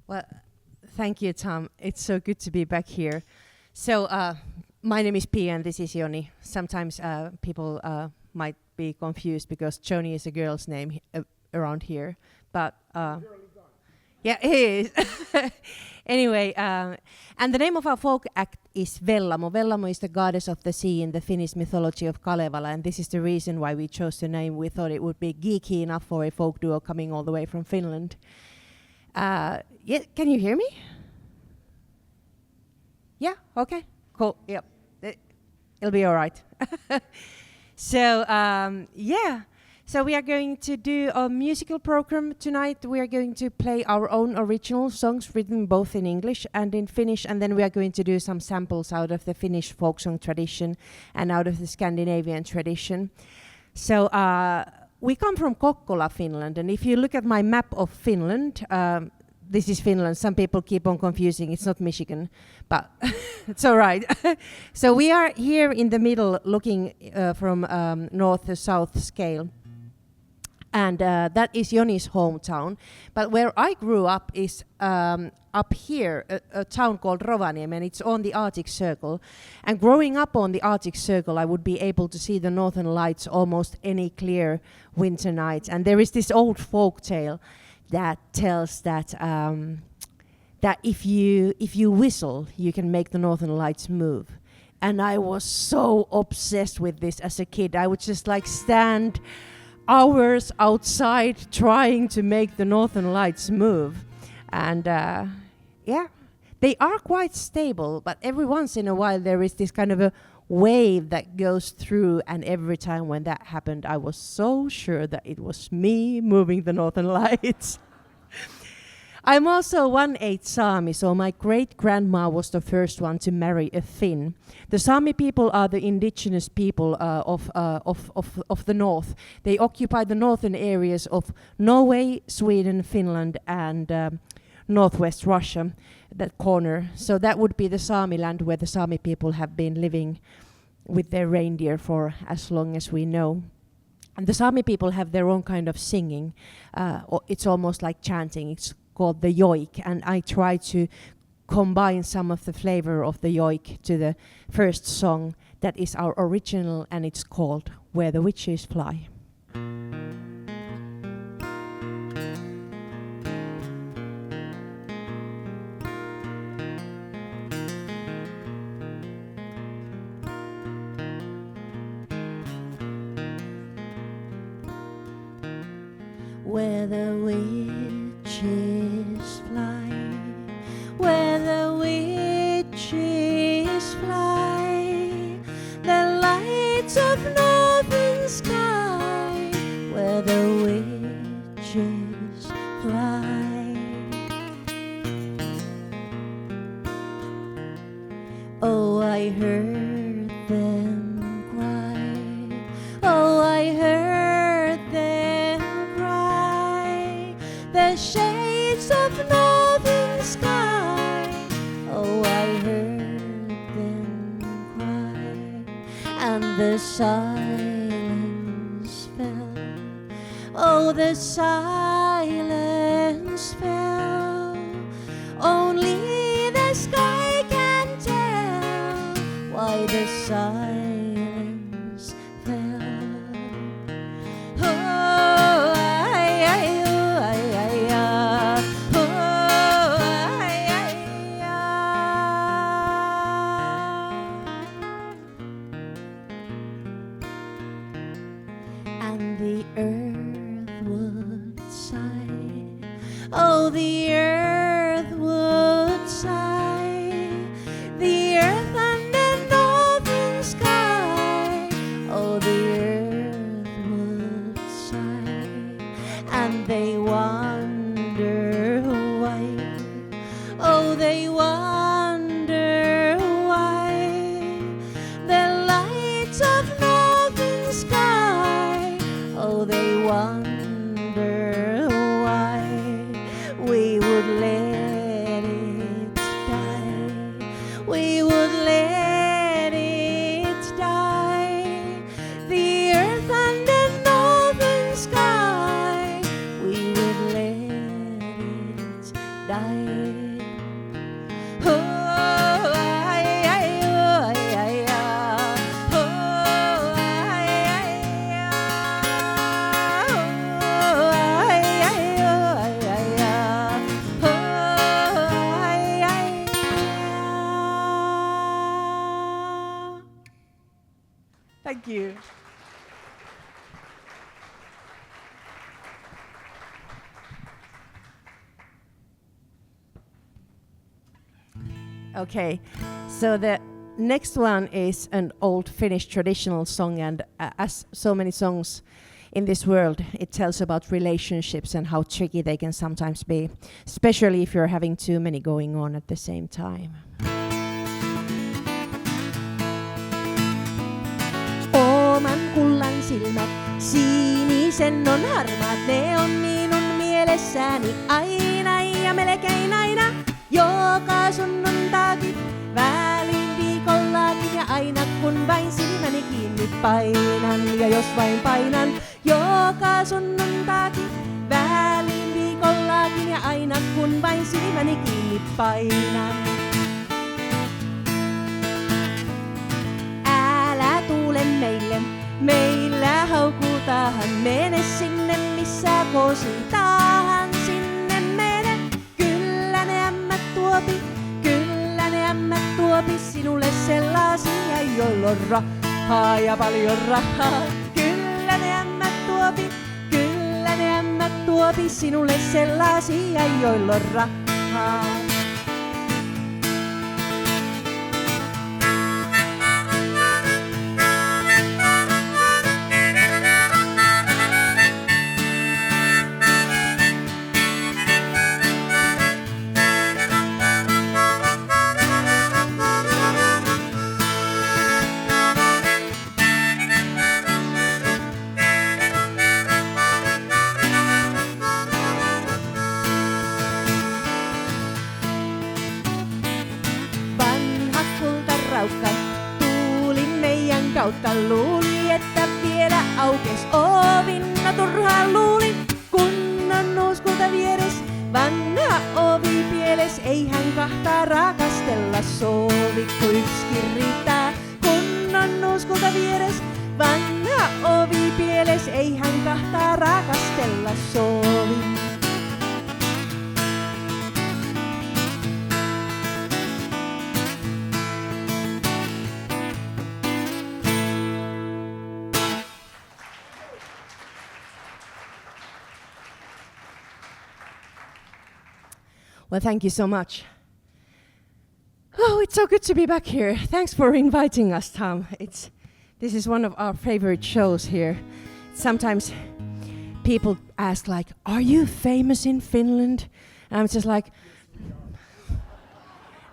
Well, thank you, Tom. It's so good to be back here. So, my name is Pia and this is Joni. Sometimes people might be confused because Joni is a girl's name around here. But yeah, he is. Anyway, and the name of our folk act is Vellamo. Vellamo is the goddess of the sea in the Finnish mythology of Kalevala, and this is the reason why we chose the name. We thought it would be geeky enough for a folk duo coming all the way from Finland. Yeah, can you hear me? Yeah, okay, cool, yep. It'll be all right. So, yeah. So we are going to do a musical program tonight. We are going to play our own original songs written both in English and in Finnish, and then we are going to do some samples out of the Finnish folk song tradition and out of the Scandinavian tradition. So we come from Kokkola, Finland, and if you look at my map of Finland, this is Finland. Some people keep on confusing. It's not Michigan, but it's all right. So we are here in the middle looking from north to south scale. And that is Joni's hometown. But where I grew up is up here, a town called Rovaniemi, and it's on the Arctic Circle. And growing up on the Arctic Circle, I would be able to see the northern lights almost any clear winter night. And there is this old folk tale that tells that that if you whistle, you can make the northern lights move. And I was so obsessed with this as a kid. I would just like stand hours outside trying to make the northern lights move. And yeah, they are quite stable, but every once in a while there is this kind of a wave that goes through, and every time when that happened, I was so sure that it was me moving the northern lights. I'm also 1/8 Sami, so my great-grandma was the first one to marry a Finn. The Sami people are the indigenous people of the north. They occupy the northern areas of Norway, Sweden, Finland, and northwest Russia, that corner. So that would be the Sami land where the Sami people have been living with their reindeer for as long as we know. And the Sami people have their own kind of singing. It's almost like chanting. It's called the yoik, and I try to combine some of the flavor of the yoik to the first song that is our original, and it's called Where the Witches Fly. Where the witches fly, where the witches fly, the lights of northern sky, where the witches fly. Oh, I heard them cry, oh, I heard them cry, the shades of northern sky. Oh, I heard them cry, and the silence fell. Oh, the silence fell. Only the sky can tell why the silence fell. And the earth would sigh. Oh, the earth would sigh. The earth and the northern sky. Oh, the earth would sigh. And they wonder why. Oh, they wonder why. The lights of northern sky. Oh, they wonder why we would let it die. We would let it die. The earth and the northern sky. We would let it die. Thank you. Okay, so the next one is an old Finnish traditional song, and as so many songs in this world, it tells about relationships and how tricky they can sometimes be, especially if you're having too many going on at the same time. Oman kullan silmät, sinisen on harmaat, ne on minun mielessäni aina ja melkein aina. Joka sunnuntaakin, väliin viikollakin ja aina kun vain silmäni kiinni painan. Ja jos vain painan, joka sunnuntaakin, väliin viikollakin ja aina kun vain silmäni kiinni painan. Älä tuule meille, meillä haukutahan, mene sinne missä kositahan, sinne mene. Kyllä ne ämmät tuopi sinulle sellaisia, joilla on rahaa ja paljon rahaa. Kyllä ne ämmät tuopi sinulle sellaisia, joilla on rahaa. Luuli, että vielä aukes ovin, no turhaan luuli, kun on uuskulta vieres. Vanha ovi pieles, eihän kahtaa rakastella sovi, kun yksikin riittää. Kun on uuskulta vieres, vanha ovi pieles, eihän kahtaa rakastella sovi. Well, thank you so much. Oh, it's so good to be back here. Thanks for inviting us, Tom. This is one of our favorite shows here. Sometimes people ask, like, are you famous in Finland? And I'm just like,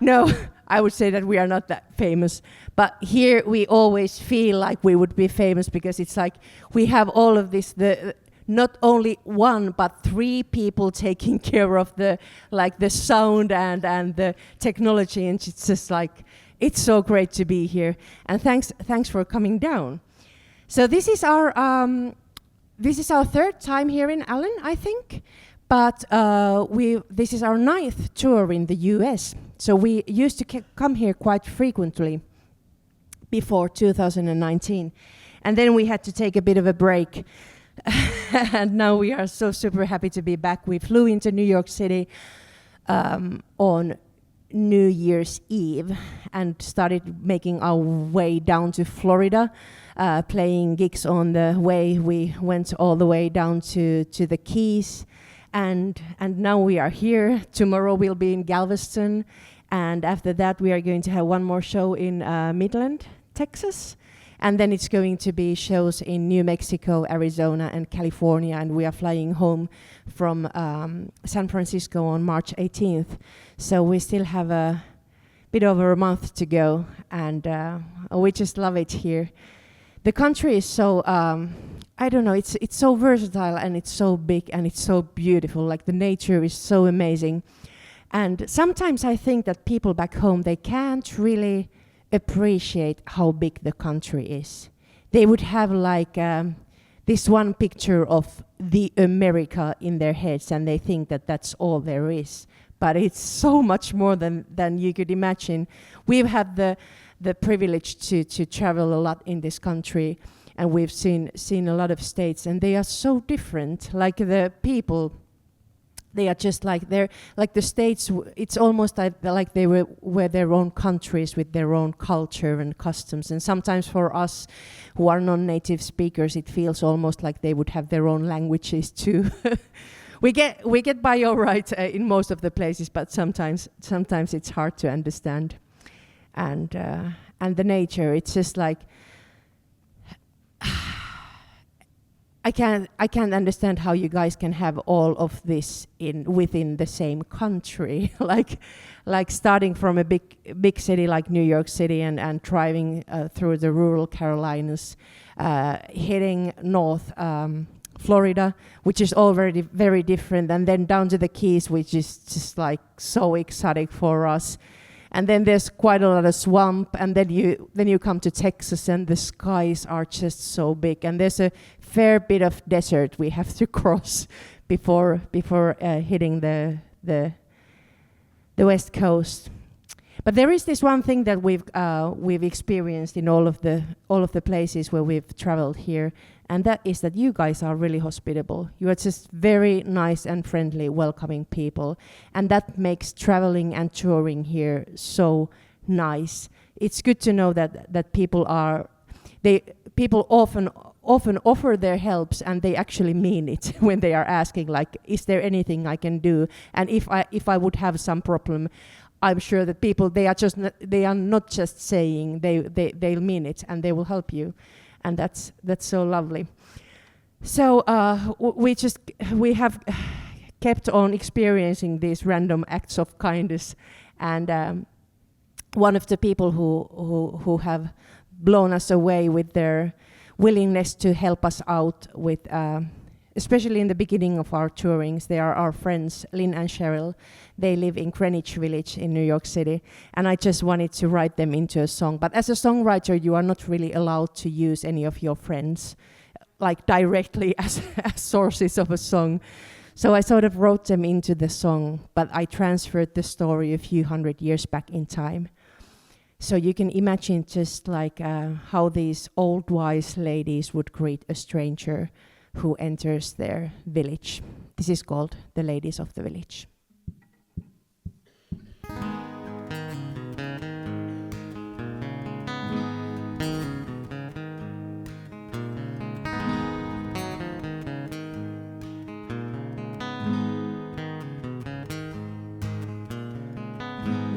no, I would say that we are not that famous. But here we always feel like we would be famous because it's like we have all of this, not only one but three people taking care of the sound and the technology, and it's just like it's so great to be here, and thanks for coming down. So this is our third time here in Allen, I think, but this is our 9th tour in the US. So we used to come here quite frequently before 2019, and then we had to take a bit of a break. And now we are so super happy to be back. We flew into New York City on New Year's Eve and started making our way down to Florida, playing gigs on the way. We went all the way down to the Keys, and now we are here. Tomorrow we'll be in Galveston, and after that we are going to have one more show in Midland, Texas. And then it's going to be shows in New Mexico, Arizona, and California. And we are flying home from San Francisco on March 18th. So we still have a bit over a month to go. And we just love it here. The country is so, I don't know, it's so versatile and it's so big and it's so beautiful. Like the nature is so amazing. And sometimes I think that people back home, they can't really appreciate how big the country is. They would have like this one picture of the America in their heads, and they think that that's all there is. But it's so much more than you could imagine. We've had the privilege to travel a lot in this country, and we've seen a lot of states, and they are so different. Like the people, they are just like they're like the states. It's almost like they were their own countries with their own culture and customs. And sometimes for us, who are non-native speakers, it feels almost like they would have their own languages too. we get by all right in most of the places, but sometimes it's hard to understand. And the nature, it's just like. I can't understand how you guys can have all of this within the same country, like starting from a big city like New York City and driving through the rural Carolinas, hitting North Florida, which is already very different, and then down to the Keys, which is just like so exotic for us. And then there's quite a lot of swamp, and then you come to Texas, and the skies are just so big, and there's a fair bit of desert we have to cross before hitting the West Coast. But there is this one thing that we've experienced in all of the places where we've traveled here, and that is that you guys are really hospitable. You are just very nice and friendly, welcoming people, and that makes traveling and touring here so nice. It's good to know that people often offer their helps, and they actually mean it when they are asking, like, is there anything I can do? And if I would have some problem, I'm sure that people, they are not just saying, they'll mean it, and they will help you. And that's so lovely. So we have kept on experiencing these random acts of kindness, and one of the people who have blown us away with their willingness to help us out with, especially in the beginning of our tourings, they are our friends Lynn and Cheryl. They live in Greenwich Village in New York City, and I just wanted to write them into a song. But as a songwriter, you are not really allowed to use any of your friends like directly as sources of a song. So I sort of wrote them into the song, but I transferred the story a few hundred years back in time. So you can imagine just like how these old wise ladies would greet a stranger who enters their village. This is called The Ladies of the Village.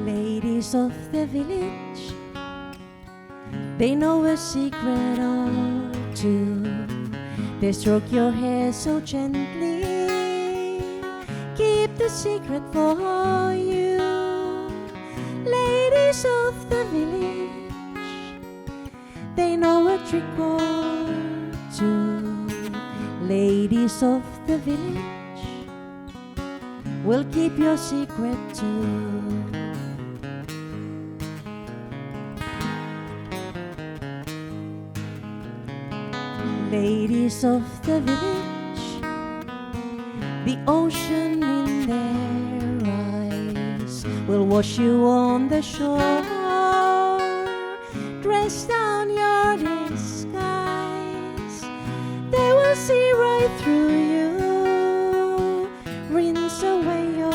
Ladies of the village, they know a secret or two. They stroke your hair so gently, keep the secret for you. Ladies of the village, they know a trick or two. Ladies of the village will keep your secret too. Ladies of the village, the ocean in their eyes will wash you on the shore, dress down your disguise. They will see right through you, rinse away your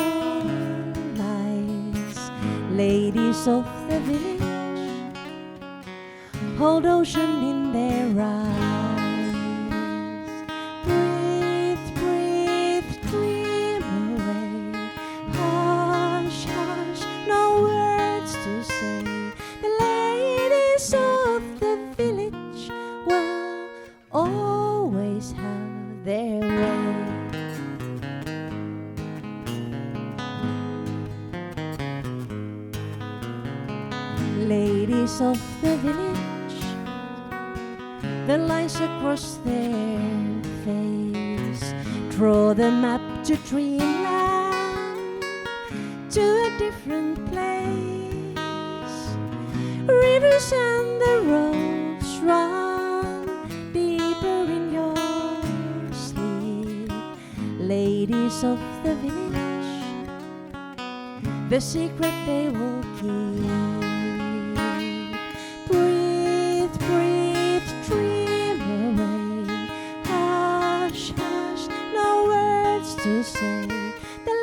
lies. Ladies of the village, hold ocean in their eyes. Ladies of the village, the lines across their face draw the map to dreamland, to a different place. Rivers and the roads run deeper in your sleep. Ladies of the village, the secret they will keep. Breathe, breathe, dream away. Hush, hush, no words to say. The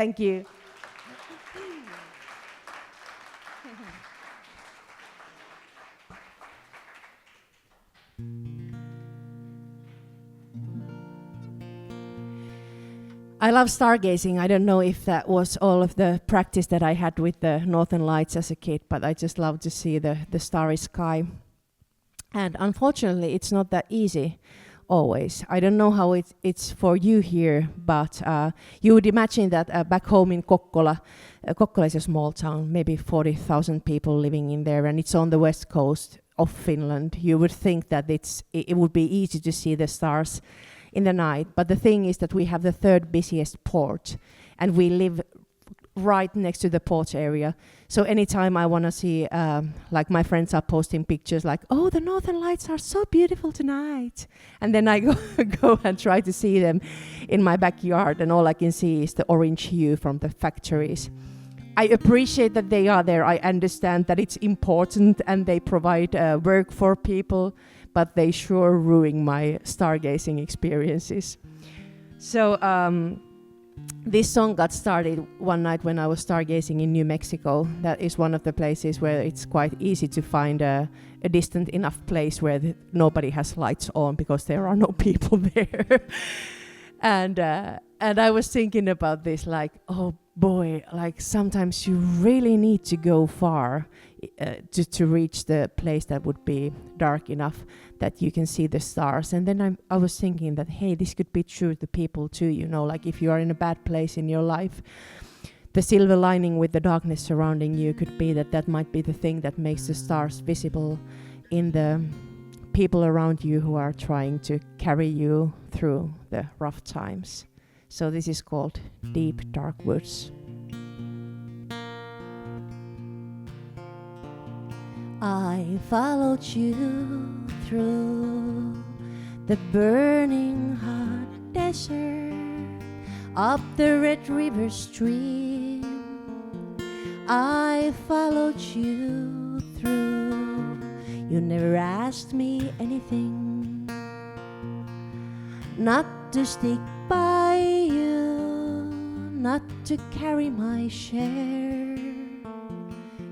Thank you. I love stargazing. I don't know if that was all of the practice that I had with the Northern Lights as a kid, but I just love to see the starry sky. And unfortunately, it's not that easy always. I don't know how it's for you here, but you would imagine that back home in Kokkola, Kokkola is a small town, maybe 40,000 people living in there, and it's on the west coast of Finland. You would think that it would be easy to see the stars in the night, but the thing is that we have the third busiest port, and we live right next to the port area. So anytime I want to see, like my friends are posting pictures like, oh, the Northern Lights are so beautiful tonight. And then I go and try to see them in my backyard, and all I can see is the orange hue from the factories. I appreciate that they are there. I understand that it's important and they provide work for people, but they sure ruin my stargazing experiences. So this song got started one night when I was stargazing in New Mexico. That is one of the places where it's quite easy to find a distant enough place where nobody has lights on because there are no people there. And I was thinking about this, like, oh boy, like sometimes you really need to go far to reach the place that would be dark enough that you can see the stars. And then I was thinking that, hey, this could be true to people too, you know, like if you are in a bad place in your life, the silver lining with the darkness surrounding you could be that might be the thing that makes the stars visible in the people around you who are trying to carry you through the rough times. So this is called Deep Dark Woods. I followed you through the burning hot desert, up the Red River stream. I followed you through. You never asked me anything, not to stick by you, not to carry my share.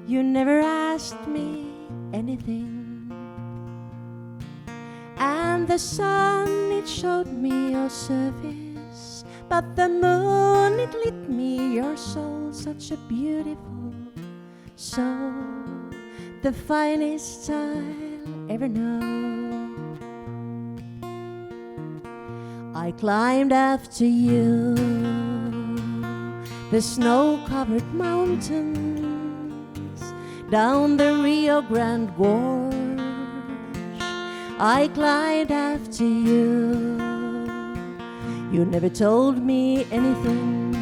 You never asked me anything. And the sun, it showed me your service, but the moon, it lit me your soul, such a beautiful soul, the finest I'll ever know. I climbed after you the snow-covered mountains, down the Rio Grande Gorge. I climbed after you. You never told me anything,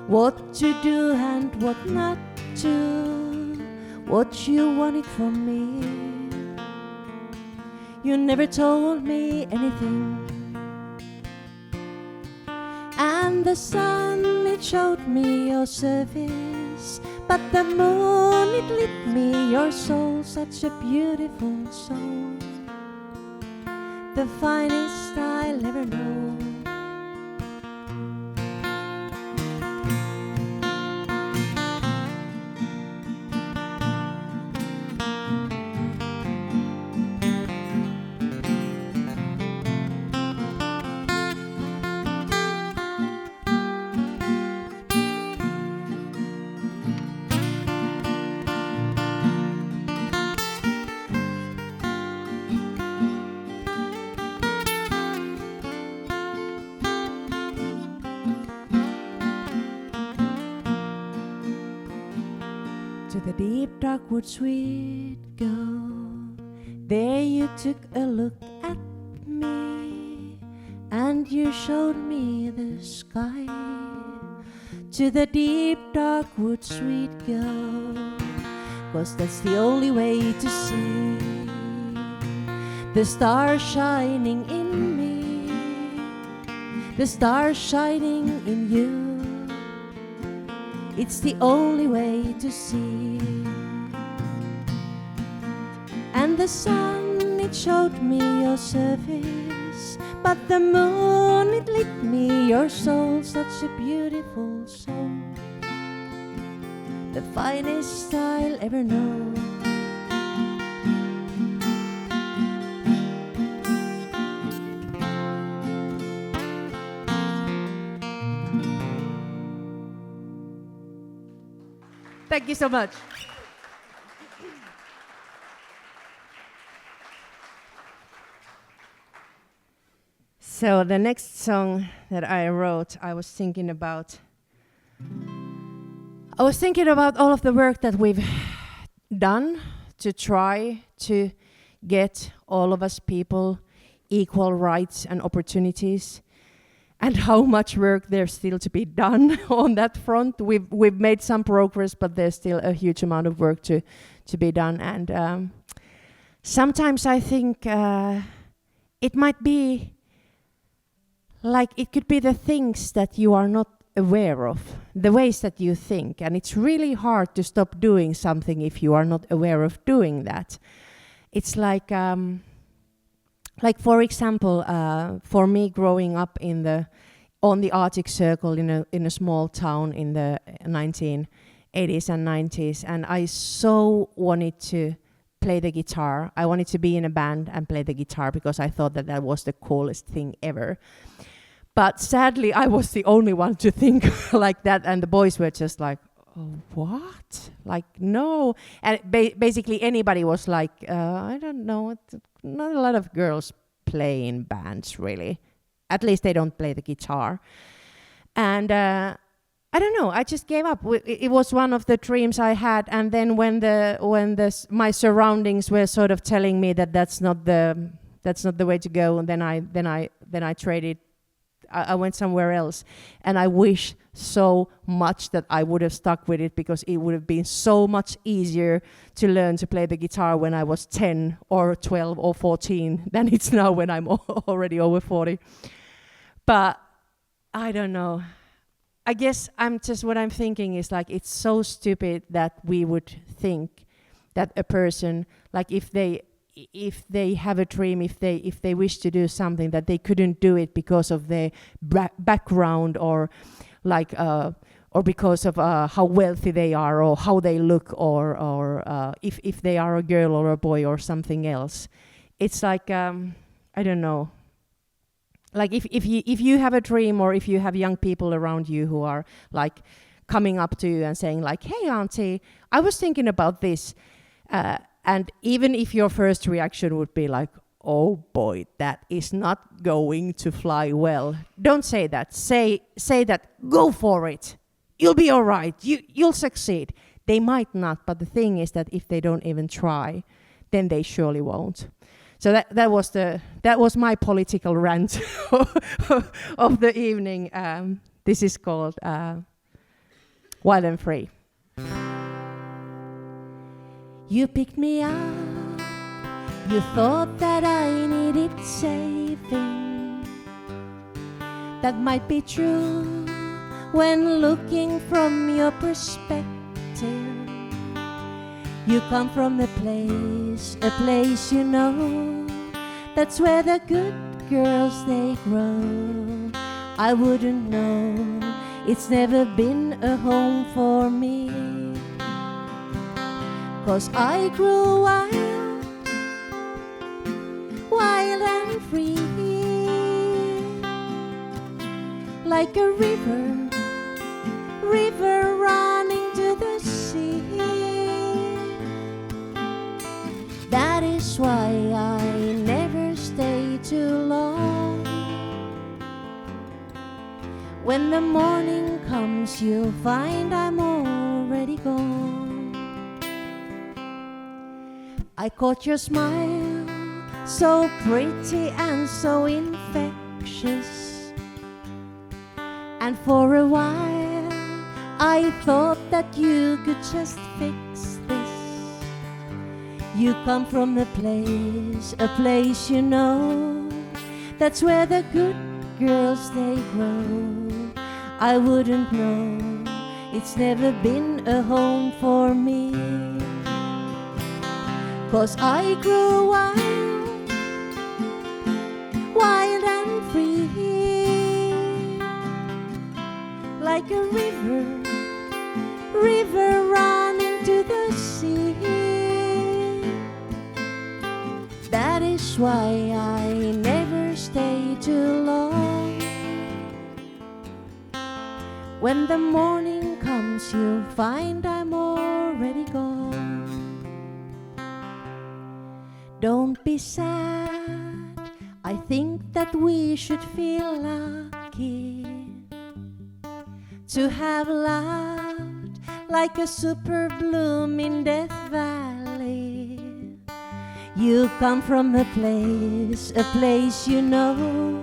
what to do and what not to, what you wanted from me. You never told me anything. And the sun, it showed me your service, but the moon, it lit me your soul, such a beautiful soul, the finest I'll ever know. To the deep dark woods we'd go. There you took a look at me, and you showed me the sky. To the deep dark woods we'd go, 'cause that's the only way to see the stars shining in me, the stars shining in you. It's the only way to see. And the sun, it showed me your service, but the moon, it lit me. Your soul, such a beautiful soul, the finest I'll ever know. Thank you so much. So the next song that I wrote, I was thinking about all of the work that we've done to try to get all of us people equal rights and opportunities, and how much work there's still to be done on that front. We've made some progress, but there's still a huge amount of work to be done. And sometimes I think it might be like it could be the things that you are not aware of, the ways that you think, and it's really hard to stop doing something if you are not aware of doing that. It's like for example, for me growing up on the Arctic Circle in a small town in the 1980s and 90s, and I so wanted to play the guitar. I wanted to be in a band and play the guitar because I thought that was the coolest thing ever. But sadly, I was the only one to think like that, and the boys were just like, oh, what? Like, no. And basically anybody was like, I don't know, not a lot of girls play in bands, really. At least they don't play the guitar. And I don't know, I just gave up. It was one of the dreams I had, and then when my surroundings were sort of telling me that that's not the way to go, and then I traded. I went somewhere else, and I wish so much that I would have stuck with it, because it would have been so much easier to learn to play the guitar when I was 10 or 12 or 14 than it's now when I'm already over 40. But I don't know. I guess what I'm thinking is like, it's so stupid that we would think that a person, like if they have a dream, if they wish to do something, that they couldn't do it because of their background, or like or because of how wealthy they are, or how they look, or if they are a girl or a boy or something else. It's like I don't know. Like if you have a dream, or if you have young people around you who are like coming up to you and saying like, "Hey, auntie, I was thinking about this." And even if your first reaction would be like, oh boy, that is not going to fly well, don't say that. Say that, go for it. You'll be all right. You'll succeed. They might not, but the thing is that if they don't even try, then they surely won't. So that was my political rant of the evening. This is called Wild and Free. You picked me up, you thought that I needed saving. That might be true when looking from your perspective. You come from a place you know, that's where the good girls they grow. I wouldn't know, it's never been a home for me. 'Cause I grew wild and free, like a river running to the sea. That is why I never stay too long. When the morning comes, you'll find I'm already gone. I caught your smile, so pretty and so infectious. And for a while I thought that you could just fix this. You come from a place you know, that's where the good girls they grow. I wouldn't know, it's never been a home for me. 'Cause I grew wild and like a river running to the sea. That is why I never stay too long. When the morning comes, you'll find I'm already gone. Don't be sad, I think that we should feel lucky to have loved like a super bloom in Death Valley. You come from a place you know,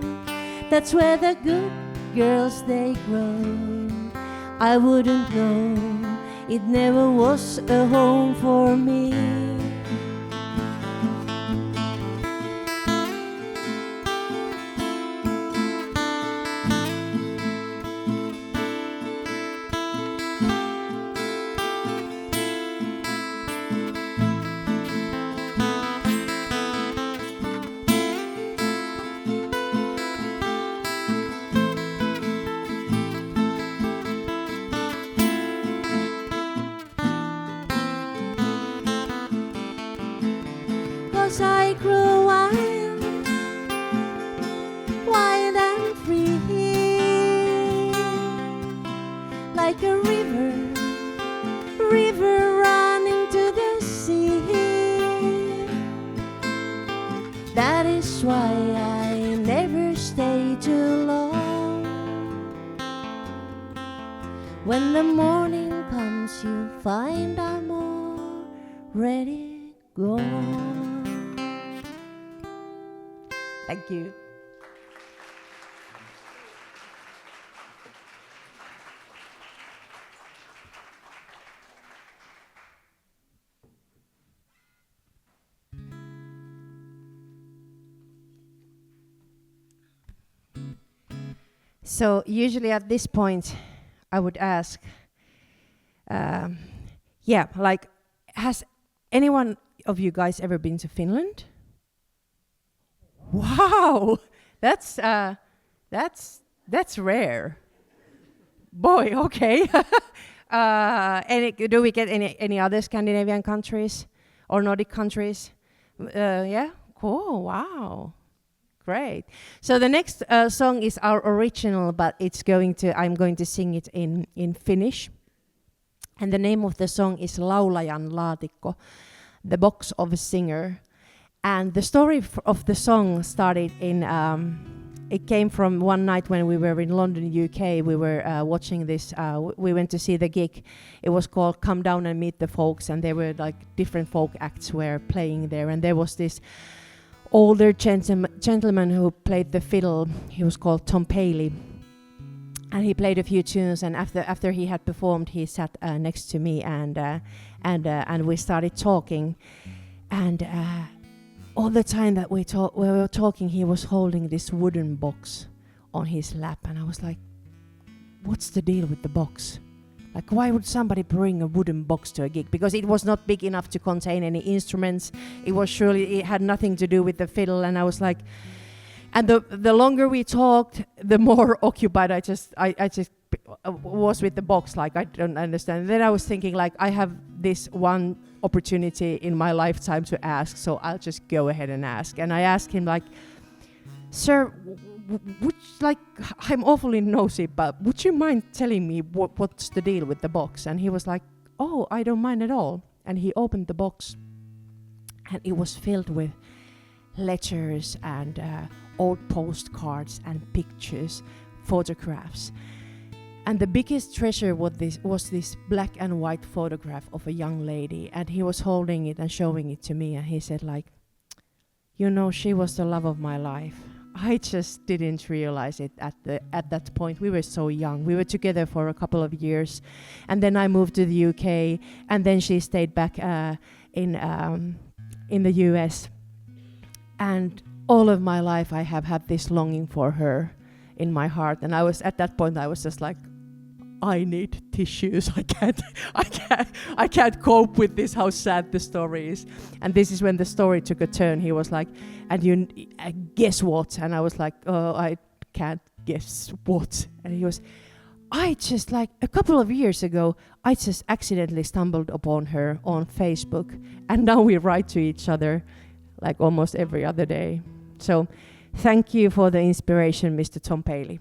that's where the good girls they grow. I wouldn't know, it never was a home for me. I grew wild and free, like a river running to the sea. That is why I never stay too long. When the morning comes, you find I'm already gone. Thank you. So usually at this point, I would ask, like, has anyone of you guys ever been to Finland? Wow, that's rare. Boy, okay. Do we get any other Scandinavian countries or Nordic countries? Yeah, cool. Wow, great. So the next song is our original, but I'm going to sing it in Finnish, and the name of the song is Laulajan laatikko, the box of a singer. And the story of the song started it came from one night when we were in London, UK. We were watching this, we went to see the gig. It was called Come Down and Meet the Folks, and there were like different folk acts were playing there. And there was this older gentleman who played the fiddle. He was called Tom Paley. And he played a few tunes, and after he had performed, he sat next to me, and we started talking. And all the time that we were talking, he was holding this wooden box on his lap, and I was like, what's the deal with the box? Like, why would somebody bring a wooden box to a gig? Because it was not big enough to contain any instruments. It had nothing to do with the fiddle, and I was like, and the longer we talked, the more occupied I just was with the box, like, I don't understand. And then I was thinking, like, I have this one opportunity in my lifetime to ask, so I'll just go ahead and ask. And I asked him, like, sir, I'm awfully nosy, but would you mind telling me what's the deal with the box? And he was like, oh, I don't mind at all. And he opened the box, and it was filled with letters and old postcards and pictures, photographs. And the biggest treasure was this black and white photograph of a young lady, and he was holding it and showing it to me, and he said, like, you know, she was the love of my life. I just didn't realize it at that point. We were so young. We were together for a couple of years, and then I moved to the UK, and then she stayed back in the US. And all of my life I have had this longing for her in my heart, and at that point I was just like, I need tissues. I can't cope with this, how sad the story is. And this is when the story took a turn. He was like, and you guess what? And I was like, oh, I can't guess what. And he was, I just, like, a couple of years ago, I just accidentally stumbled upon her on Facebook, and now we write to each other like almost every other day. So thank you for the inspiration, Mr. Tom Paley.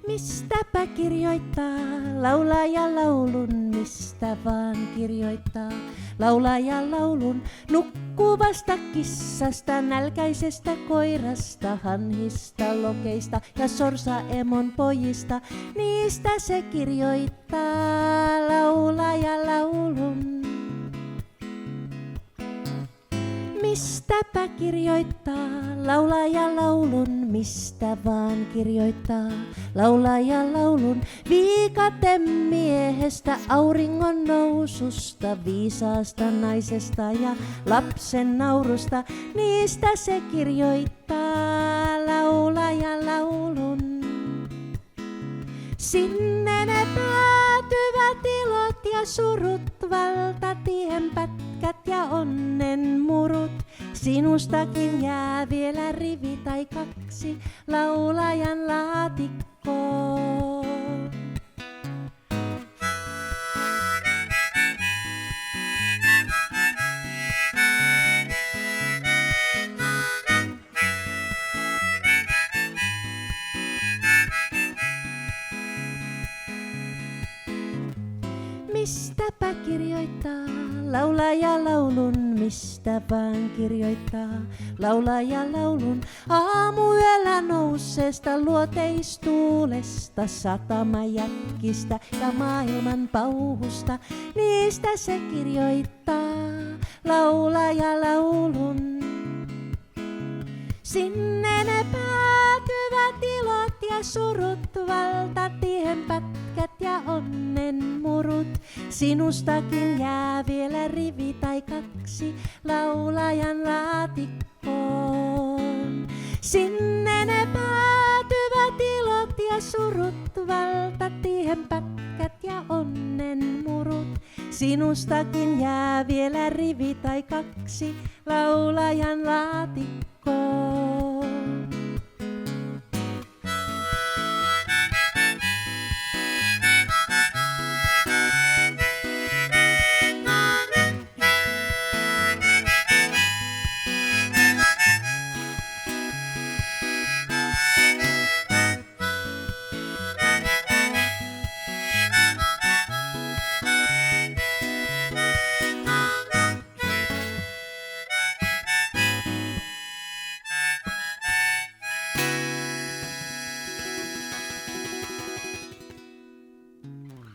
Mistäpä kirjoittaa, laulaja laulun, mistä vaan kirjoittaa, laulaja laulun, nukkuvasta kissasta, nälkäisestä koirasta, hanhista, lokeista ja sorsaemon pojista, niistä se kirjoittaa, laulaja laulun. Mistäpä kirjoittaa, laulaja laulun, mistä vaan kirjoittaa, laulaja laulun, viikaten miehestä, auringon noususta, viisaasta naisesta ja lapsen naurusta, niistä se kirjoittaa, laulaja laulun. Sinne ne päätyvät ilot ja surut, valtatien pätkät ja onnen murut. Sinustakin jää vielä rivi tai kaksi laulajan laatikkoon. Mistäpä kirjoittaa, laulaja laulun, mistä vaan kirjoittaa, laulaja laulun. Aamuyöllä nousseesta luoteistuulesta, satamajätkistä ja maailman pauhusta, niistä se kirjoittaa, laulaja laulun. Sinne ne päätyvät ilot ja surut, valtatien pätkät ja onnen murut. Sinustakin jää vielä rivi tai kaksi laulajan laatikkoon. Sinne ne päätyvät ilot ja surut, valtatien pätkät ja onnen murut. Sinustakin jää vielä rivi tai kaksi laulajan laatikkoon.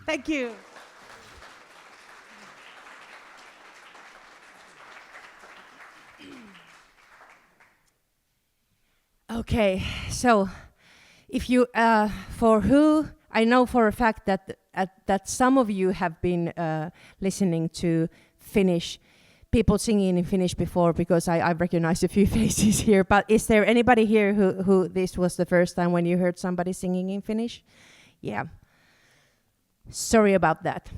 Thank you. Okay, so if you, for who, I know for a fact that some of you have been listening to Finnish, people singing in Finnish before, because I recognize a few faces here, but is there anybody here who this was the first time when you heard somebody singing in Finnish? Yeah. Sorry about that.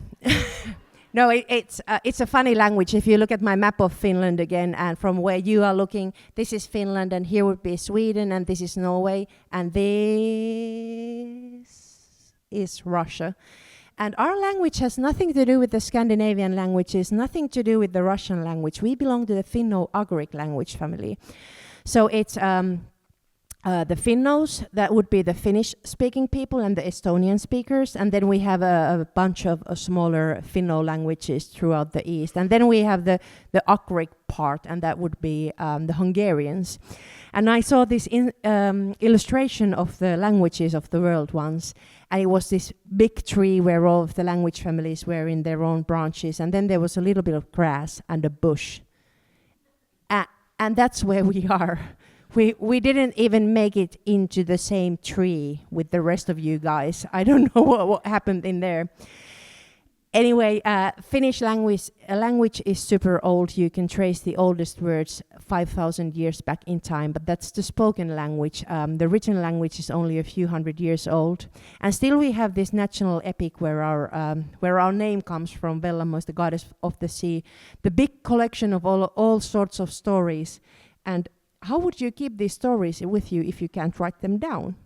No, it's a funny language. If you look at my map of Finland again, and from where you are looking, this is Finland, and here would be Sweden, and this is Norway, and this is Russia. And our language has nothing to do with the Scandinavian languages, nothing to do with the Russian language. We belong to the Finno-Ugric language family. So it's the Finnos, that would be the Finnish-speaking people and the Estonian speakers, and then we have a bunch of smaller Finno languages throughout the east. And then we have the Ugric part, and that would be the Hungarians. And I saw this illustration of the languages of the world once, and it was this big tree where all of the language families were in their own branches, and then there was a little bit of grass and a bush. And that's where we are. We didn't even make it into the same tree with the rest of you guys. I don't know what happened in there. Anyway, Finnish language is super old. You can trace the oldest words 5,000 years back in time, but that's the spoken language. The written language is only a few hundred years old, and still we have this national epic where our name comes from. Vellamo is the goddess of the sea, the big collection of all sorts of stories. And how would you keep these stories with you if you can't write them down?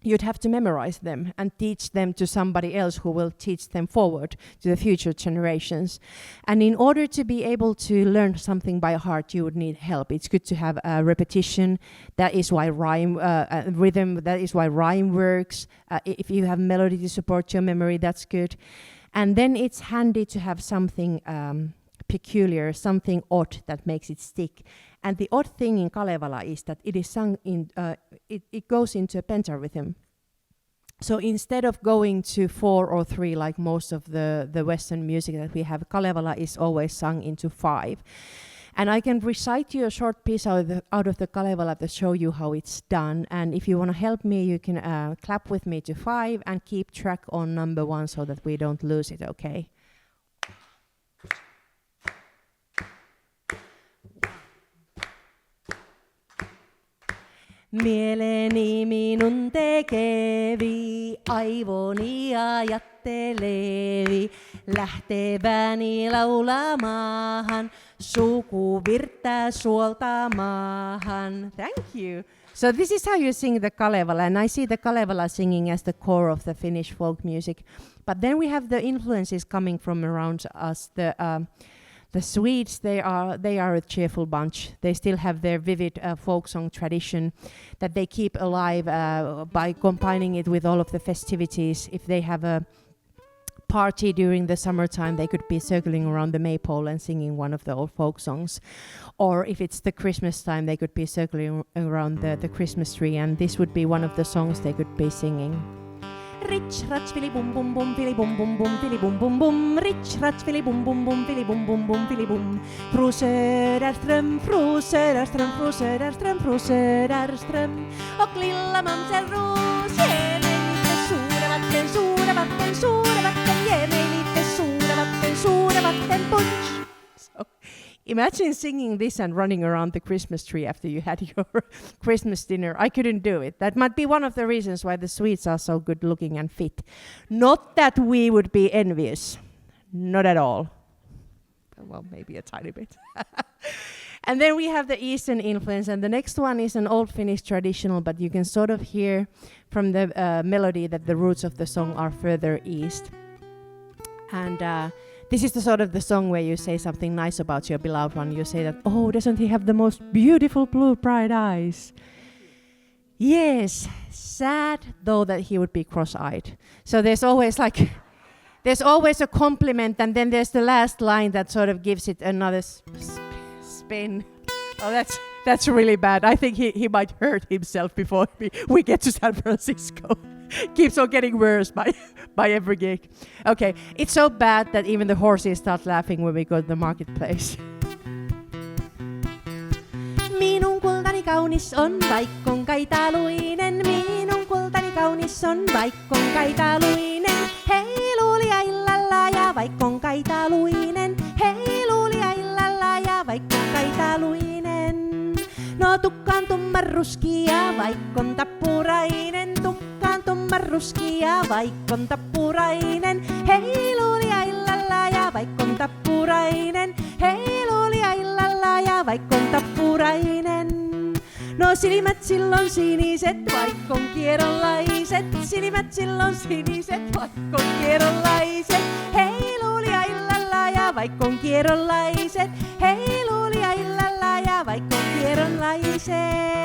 You'd have to memorize them and teach them to somebody else who will teach them forward to the future generations. And in order to be able to learn something by heart, you would need help. It's good to have repetition. That is why rhythm, that is why rhyme works. If you have melody to support your memory, that's good. And then it's handy to have something peculiar, something odd that makes it stick. And the odd thing in Kalevala is that it is sung in, it goes into a pentarhythm. So instead of going to 4 or 3 like most of the Western music that we have, Kalevala is always sung into 5. And I can recite you a short piece out of the Kalevala to show you how it's done. And if you want to help me, you can clap with me to 5 and keep track on number 1 so that we don't lose it, okay? Mieleni minun tekevi, aivoni ajattelevi, lähteväni laulamaahan, sukuvirttä suoltamaahan. Thank you. So this is how you sing the Kalevala, and I see the Kalevala singing as the core of the Finnish folk music. But then we have the influences coming from around us. The Swedes, they are a cheerful bunch. They still have their vivid folk song tradition that they keep alive by combining it with all of the festivities. If they have a party during the summertime, they could be circling around the maypole and singing one of the old folk songs. Or if it's the Christmas time, they could be circling around the Christmas tree, and this would be one of the songs they could be singing. Rich rats fili bum bum bum fili bum bum bum fili bum bum bum. Rich rats fili bum bum bum fili bum bum bum fili bum. Fru Söderström, Fru Söderström, Fru Söderström, Fru Söderström. Och lilla mamsen Ros, ge mig lite soda vatten, ge mig lite soda vatten, punch. So, imagine singing this and running around the Christmas tree after you had your Christmas dinner. I couldn't do it. That might be one of the reasons why the Swedes are so good looking and fit. Not that we would be envious. Not at all. Well, maybe a tiny bit. And then we have the Eastern influence, and the next one is an old Finnish traditional, but you can sort of hear from the melody that the roots of the song are further east. And this is the sort of the song where you say something nice about your beloved one. You say that, oh, doesn't he have the most beautiful blue bright eyes? Yes, sad though that he would be cross-eyed. So there's always a compliment, and then there's the last line that sort of gives it another spin. Oh, that's really bad. I think he might hurt himself before we get to San Francisco. Keeps on getting worse by every gig. Okay, it's so bad that even the horses start laughing when we go to the marketplace. Minun kultani kaunis on, vaikkon kaitaluinen. Minun kultani kaunis on, vaikkon kaitaluinen. Heiluulia illalla ja vaikkon kaitaluinen. Heiluulia illalla ja vaikkon kaitaluinen. No tukkaan tumman ruskia, vaikkon tappurainen. Tukkaan tumman ruskia, vaikkon tappurainen. Heiluulia illalla ja vaikkon tappurainen. Heiluulia illalla ja vaikkon tappurainen. No silmät silloin siniset, vaikkon kierrolaiset. Silmät silloin siniset, vaikkon kierrolaiset. Heiluulia illalla ja vaikkon kierrolaiset. Heiluulia illalla ja vaikkon kierrolaiset.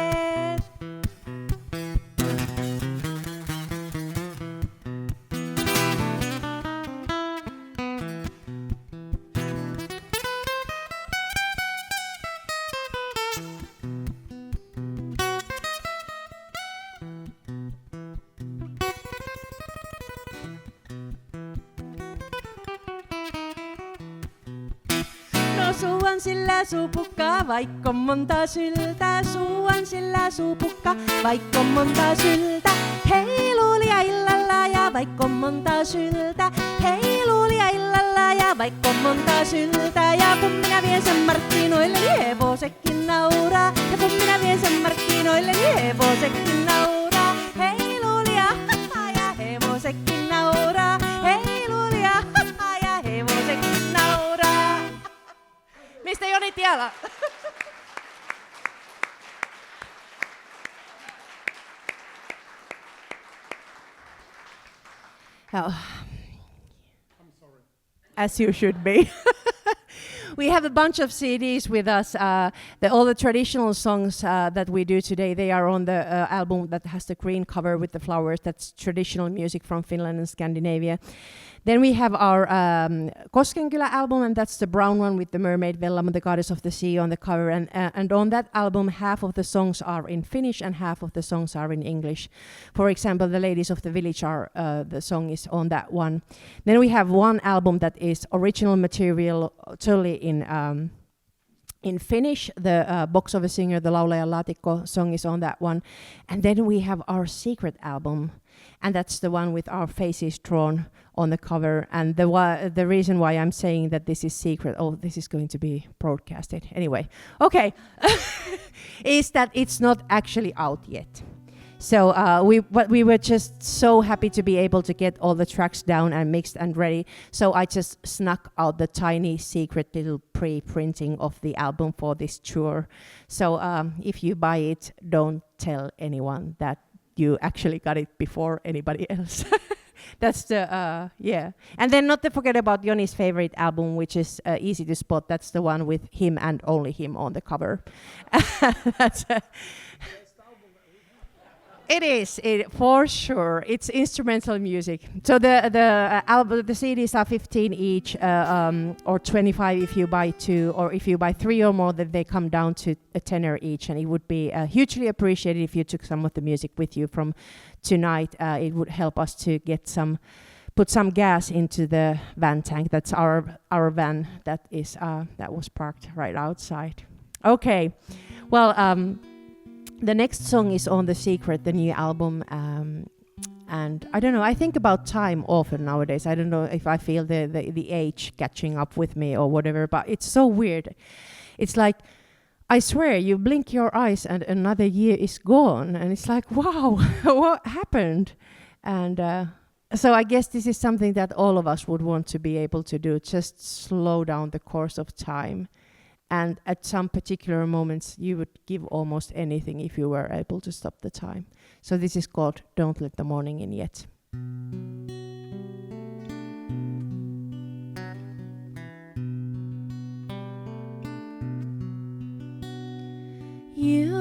Suuan sillä supukka, vaikka monta syltä. Suuan sillä supukka, vaikka monta syltä. Heiluulia illalla ja vaikka monta syltä. Heiluulia illalla ja nauraa, vaikka on monta syltä. Ja kun minä vien sen markkinoille, niin hevosekin nauraa. Ja kun minä vien sen markkinoille, niin hevosekin nauraa. Hei Lulia, ja hevosekin nauraa. Hei Lulia, ja hevosekin nauraa. Mistä Joni Tiala? Oh. As you should be. We have a bunch of CDs with us. All the traditional songs that we do today, they are on the album that has the green cover with the flowers. That's traditional music from Finland and Scandinavia. Then we have our Koskenkylä album, and that's the brown one with the mermaid Vellamo, the goddess of the sea, on the cover. And on that album, half of the songs are in Finnish and half of the songs are in English. For example, The Ladies of the Village are the song is on that one. Then we have one album that is original material, totally in Finnish. The Box of a Singer, the Laulaja Laatikko song is on that one. And then we have our secret album, and that's the one with our faces drawn on the cover. And the reason why I'm saying that this is secret, this is going to be broadcasted anyway, okay, is that it's not actually out yet. So we were just so happy to be able to get all the tracks down and mixed and ready. So I just snuck out the tiny secret little pre-printing of the album for this tour. So if you buy it, don't tell anyone that you actually got it before anybody else. That's the, yeah. And then not to forget about Joni's favorite album, which is easy to spot. That's the one with him and only him on the cover. That's It is, for sure. It's instrumental music. So the album, the CDs are 15 each, or 25 if you buy 2, or if you buy 3 or more, then they come down to a tenner each. And it would be hugely appreciated if you took some of the music with you from tonight. It would help us to get put some gas into the van tank. That's our van that was parked right outside. Okay, well. The next song is on The Secret, the new album, and I don't know, I think about time often nowadays. I don't know if I feel the age catching up with me or whatever, but it's so weird. It's like, I swear, you blink your eyes and another year is gone, and it's like, wow, what happened? And so I guess this is something that all of us would want to be able to do, just slow down the course of time. And at some particular moments, you would give almost anything if you were able to stop the time. So this is called Don't Let the Morning In Yet. You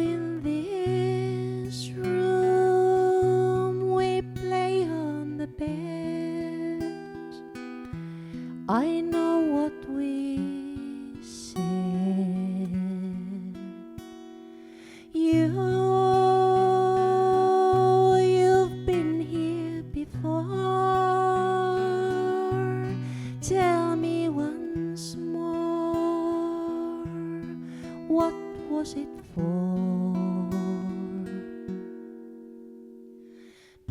in this room, we play on the bed. I know what we said. You've been here before. Tell me once more, what was it for?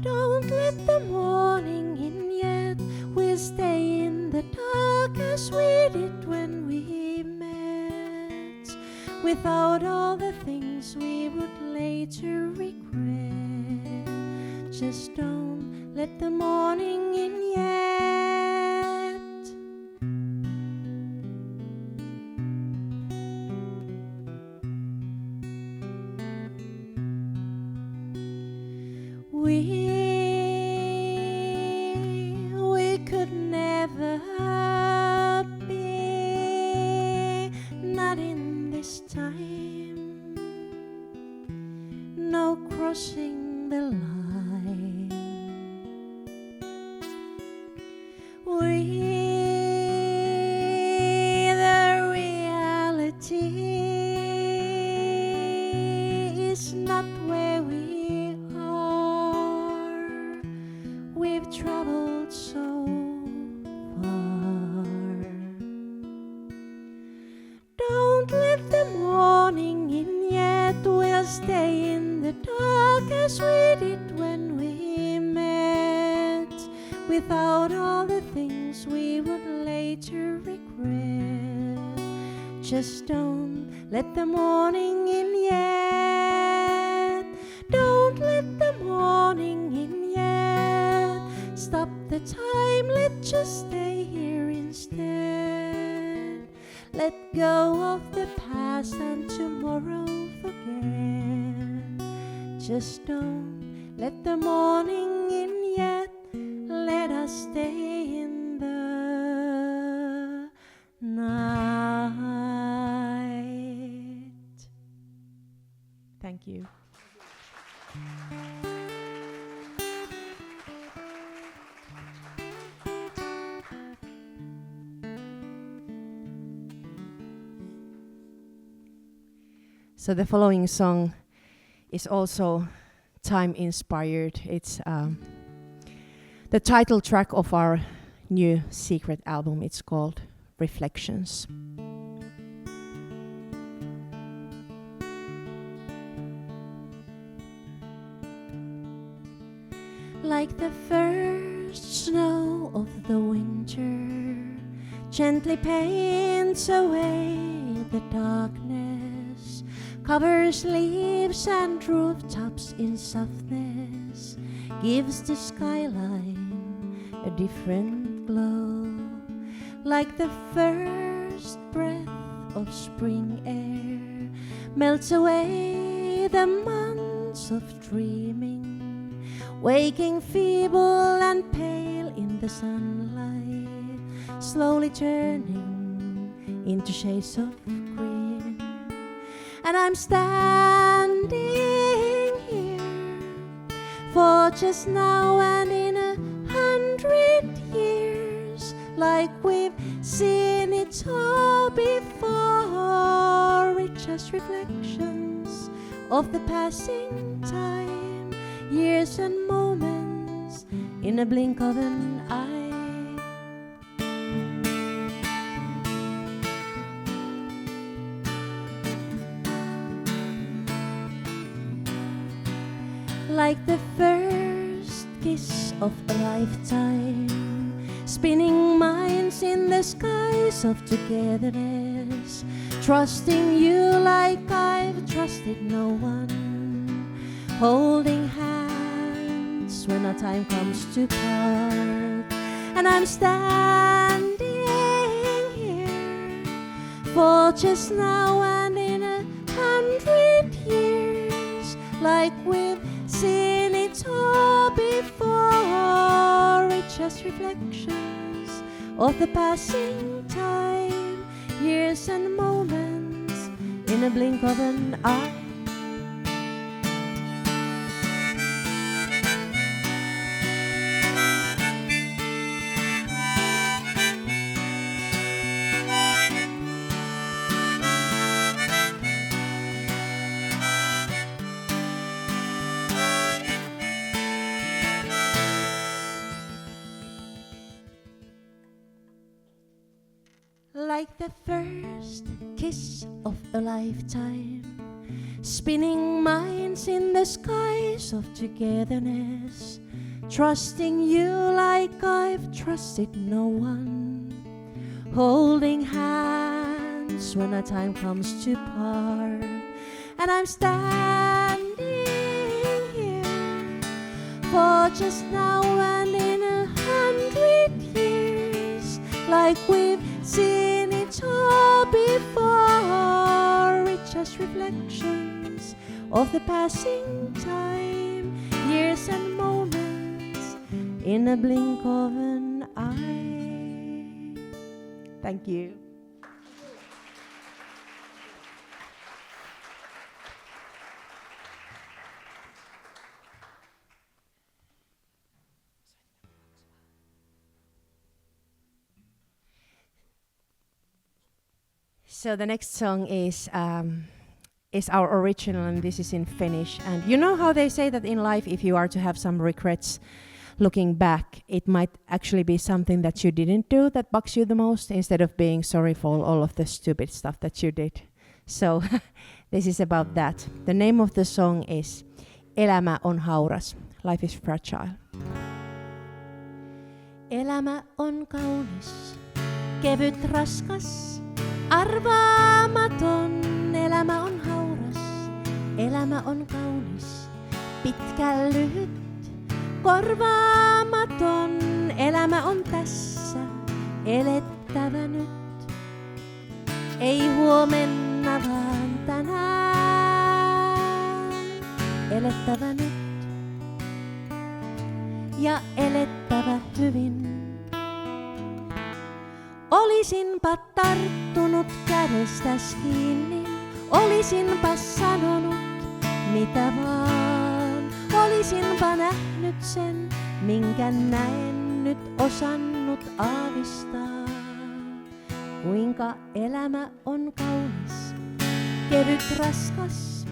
Don't let the morning in yet. We'll stay in the dark as we did when we met, without all the things we would later regret. Just don't let the morning in yet. We could never be, not in this time. No crossing the line. The reality is not where we are. We've traveled so far. Don't let the morning in yet. We'll stay in the dark as we did when we met, without all the things we would later regret. Just don't let the morning in yet. Don't let the morning in yet. Stop the time, let's just stay here instead. Let go of the past and tomorrow forget. Just don't let the morning in yet. Let us stay in the night. Thank you. So the following song is also time inspired. It's the title track of our new secret album. It's called Reflections. Like the first snow of the winter, gently paints away the darkness, covers leaves and rooftops in softness, gives the skyline a different glow. Like the first breath of spring air, melts away the months of dreaming, waking feeble and pale in the sunlight, slowly turning into shades of green. And I'm standing here for just now and in 100 years, like we've seen it all before. It's just reflections of the passing time, years and moments in a blink of an eye. Like the first kiss of a lifetime, spinning minds in the skies of togetherness, trusting you like I've trusted no one, holding hands when our time comes to part. And I'm standing here for just now and in 100 years, like we've seen it all before. It's just reflections of the passing time, years and moments in a blink of an eye. Like the first kiss of a lifetime, spinning minds in the skies of togetherness, trusting you like I've trusted no one, holding hands when our time comes to part. And I'm standing here for just now and in 100 years, like we've seen it all before. It's just reflections of the passing time, years and moments in a blink of an eye. Thank you. So the next song is our original, and this is in Finnish. And you know how they say that in life, if you are to have some regrets looking back, it might actually be something that you didn't do that bugs you the most, instead of being sorry for all of the stupid stuff that you did. So this is about that. The name of the song is Elämä on hauras. Life is fragile. Elämä on kaunis, kevyt raskas, arvaamaton. Elämä on hauras, elämä on kaunis, pitkä lyhyt, korvaamaton. Elämä on tässä, elettävä nyt. Ei huomenna vaan tänään, elettävä nyt ja elettävä hyvin. Olisinpa tarttunut kädestäs kiinni, olisinpa sanonut mitä vaan. Olisinpa nähnyt sen, minkä näen nyt osannut aavistaa. Kuinka elämä on kaunis, kevyt raskas,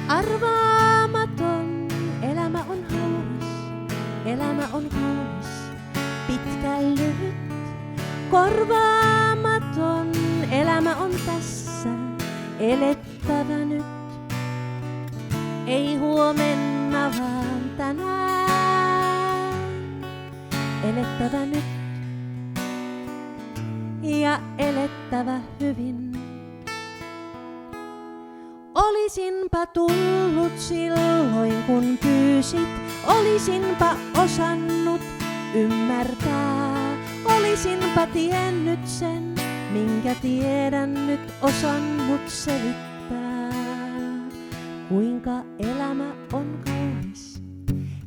arvaamaton. Elämä on hauras, elämä on kaunis, pitkä lyhyt, korvaamaton. Elämä on tässä, elettävä nyt. Ei huomenna vaan tänään, elettävä nyt ja elettävä hyvin. Olisinpa tullut silloin kun pyysit, olisinpa osannut ymmärtää. Olisinpa tiennyt sen, minkä tiedän nyt osannut selittää. Kuinka elämä on kaunis,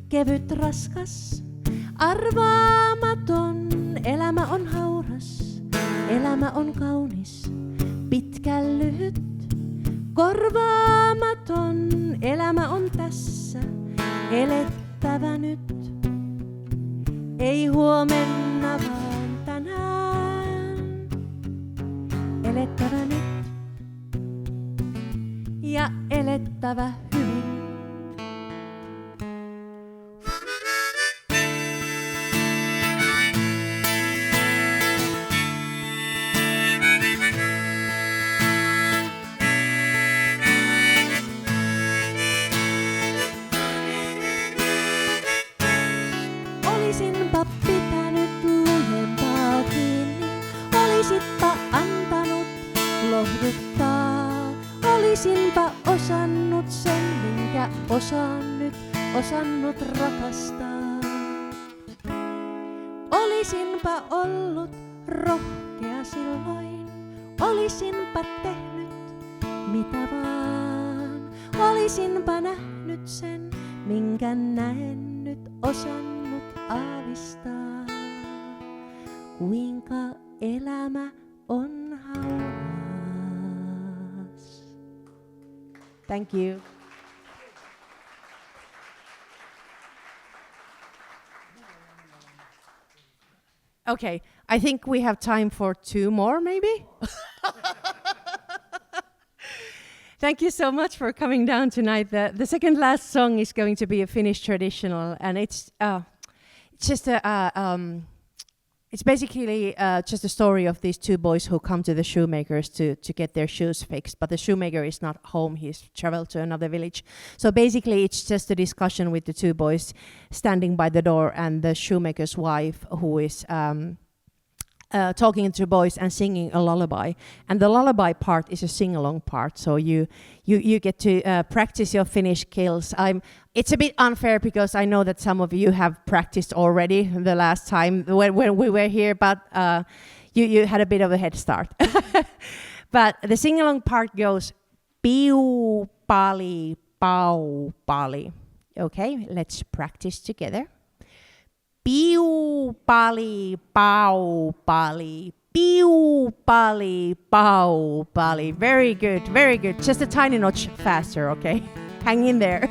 kevyt raskas, arvaamaton. Elämä on hauras, elämä on kaunis, pitkä lyhyt, korvaamaton. Elämä on tässä, elettävä nyt. Ei huomenna vaan tänään, elettävä nyt ja elettävä hyvin. Olisinpa pitänyt lujempaa kiinni, olisitpa antanut lohduttaa. Olisinpa osannut sen, minkä osaan nyt osannut rakastaa. Olisinpa ollut rohkea silloin, olisinpa tehnyt mitä vaan. Olisinpa nähnyt sen, minkä näen nyt osannut aavistaa. Kuinka elämä on hauras. Thank you. Okay, I think we have time for 2 more, maybe? Thank you so much for coming down tonight. The second last song is going to be a Finnish traditional, and it's just it's basically just a story of these 2 boys who come to the shoemakers to get their shoes fixed, but the shoemaker is not home, he's traveled to another village. So basically it's just a discussion with the 2 boys standing by the door and the shoemaker's wife who is talking to the boys and singing a lullaby. And the lullaby part is a sing-along part, so you get to practice your Finnish skills. It's a bit unfair because I know that some of you have practiced already the last time when we were here, but you had a bit of a head start. But the sing-along part goes piu pali pau pali. Okay, let's practice together. Piu pali pau pali. Piu pali pau pali. Very good, very good. Just a tiny notch faster, okay? Hang in there.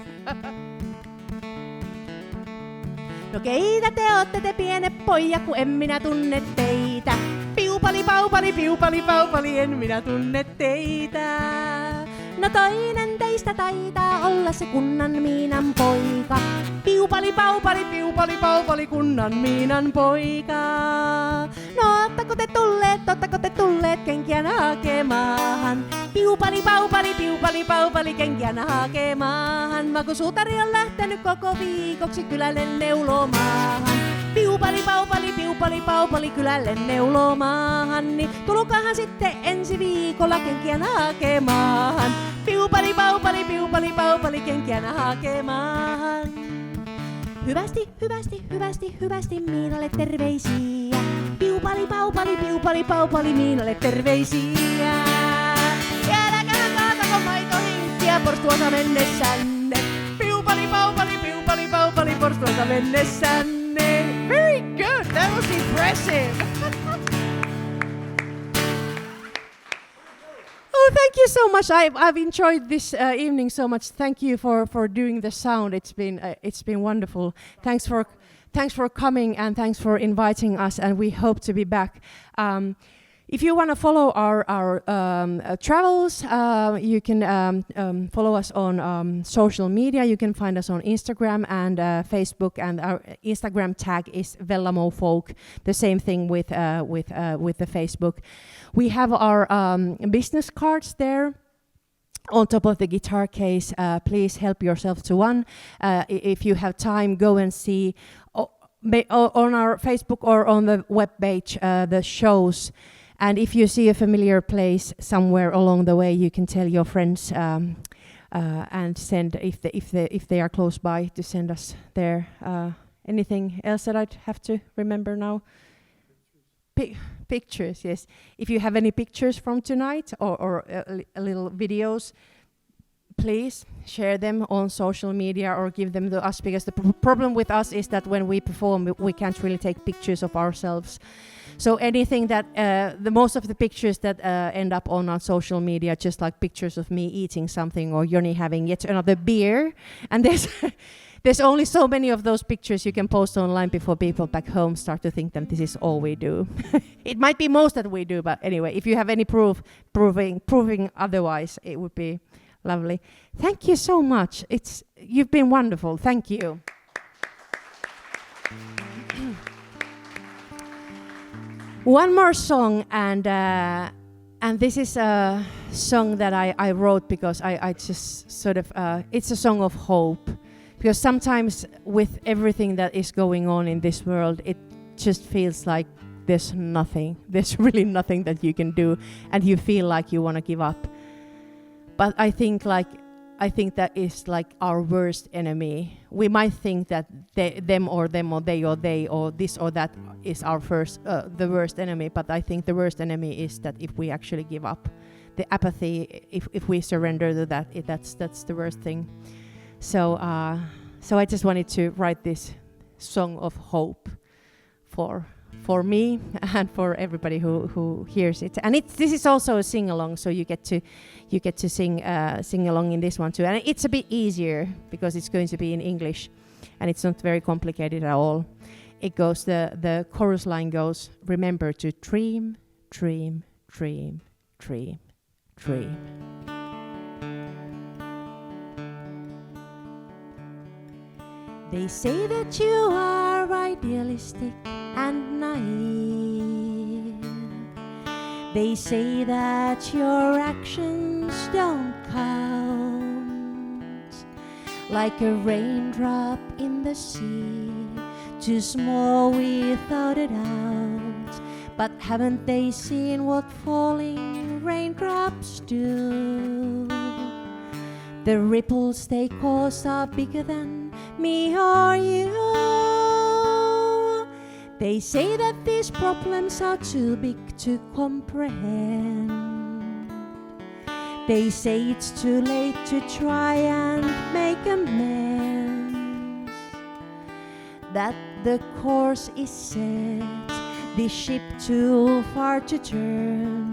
No keitä te ootte te pienet pojat, kun en minä tunne teitä. Piupali paupali, en minä tunne teitä. No toinen teistä taitaa olla se kunnan Miinan poika. Piupali paupali, kunnan Miinan poika. No oottako te tulleet kenkiä hakemaan? Piupali paupali, kenkiä hakemaan. Maku suutari on lähtenyt koko viikoksi kylälle neulomaahan. Piu Piupali kylälle neulomaan, niin tulkaahan sitten ensi viikolla kenkiän hakemaan. Piupali kenkiän hakemaan. Hyvästi Miinalle terveisiä. Piupali Miinalle terveisiä. Ja äläkähän kaatako maitohinkkiä porstuansa mennessänne. Piupali porstuansa mennessänne. Very good, that was impressive. Oh, thank you so much. I've enjoyed this evening so much. Thank you for doing the sound. It's been wonderful. Thanks for coming and thanks for inviting us. And we hope to be back. If you want to follow our travels, you can follow us on social media. You can find us on Instagram and Facebook, and our Instagram tag is Vellamofolk. The same thing with the Facebook. We have our business cards there on top of the guitar case. Please help yourself to one. If you have time, go and see on our Facebook or on the webpage the shows. And if you see a familiar place somewhere along the way, you can tell your friends and send if they are close by to send us there. Anything else that I'd have to remember now? Pictures, yes. If you have any pictures from tonight or a little videos, please share them on social media or give them to us, because the problem with us is that when we perform, we can't really take pictures of ourselves. So anything that, the most of the pictures that end up on our social media, just like pictures of me eating something or Joni having yet another beer, and there's only so many of those pictures you can post online before people back home start to think that this is all we do. It might be most that we do, but anyway, if you have any proving otherwise, it would be lovely. Thank you so much. You've been wonderful. Thank you. One more song, and this is a song that I wrote because I just sort of it's a song of hope, because sometimes with everything that is going on in this world, it just feels like there's really nothing that you can do, and you feel like you want to give up. But I think that is like our worst enemy. We might think that them or they or this or that is our the worst enemy, but I think the worst enemy is that if we actually give up, the apathy, if we surrender to that, that's the worst thing. So I just wanted to write this song of hope for me and for everybody who hears it. And this is also a sing-along, so you get to sing along in this one too. And it's a bit easier because it's going to be in English, and it's not very complicated at all. It goes, the chorus line goes, remember to dream, dream, dream, dream, dream. They say that you are idealistic and naive. They say that your actions don't count, like a raindrop in the sea, too small without a doubt. But haven't they seen what falling raindrops do? The ripples they cause are bigger than me or you. They say that these problems are too big to comprehend. They say it's too late to try and make amends, that the course is set, this ship too far to turn.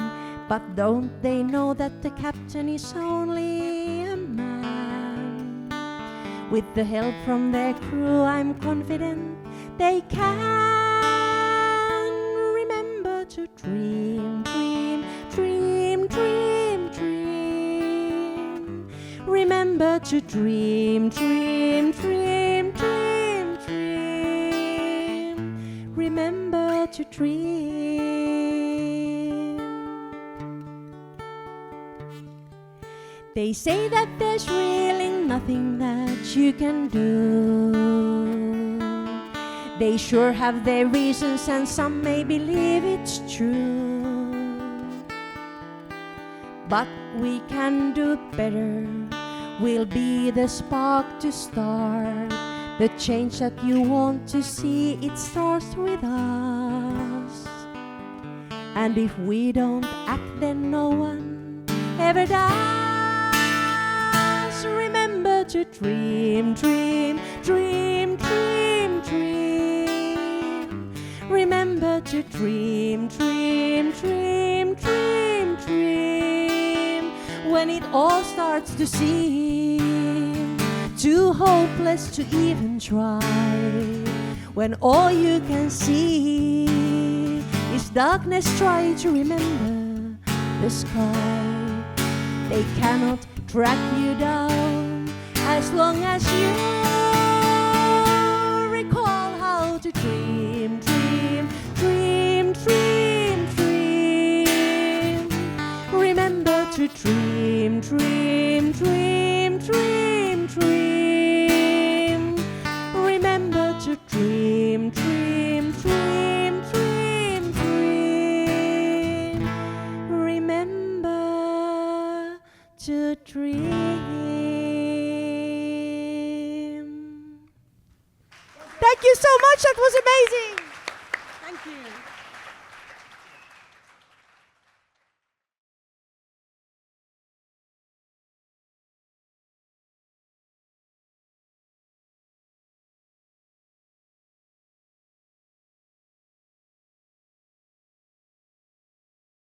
But don't they know that the captain is only a man? With the help from their crew, I'm confident they can. Remember to dream, dream, dream, dream, dream. Remember to dream, dream, dream, dream, dream. Remember to dream. They say that there's really nothing that you can do. They sure have their reasons, and some may believe it's true. But we can do better. We'll be the spark to start the change that you want to see. It starts with us. And if we don't act, then no one ever does. Remember to dream, dream, dream, dream, dream. Remember to dream, dream, dream, dream, dream. When it all starts to seem too hopeless to even try, when all you can see is darkness, try to remember the sky. They cannot track you down as long as you recall how to dream, dream, dream, dream, dream. Remember to dream, dream, dream, dream, dream. Remember to dream, dream, dream, dream, dream. Remember to dream. Thank you so much. That was amazing. Thank you.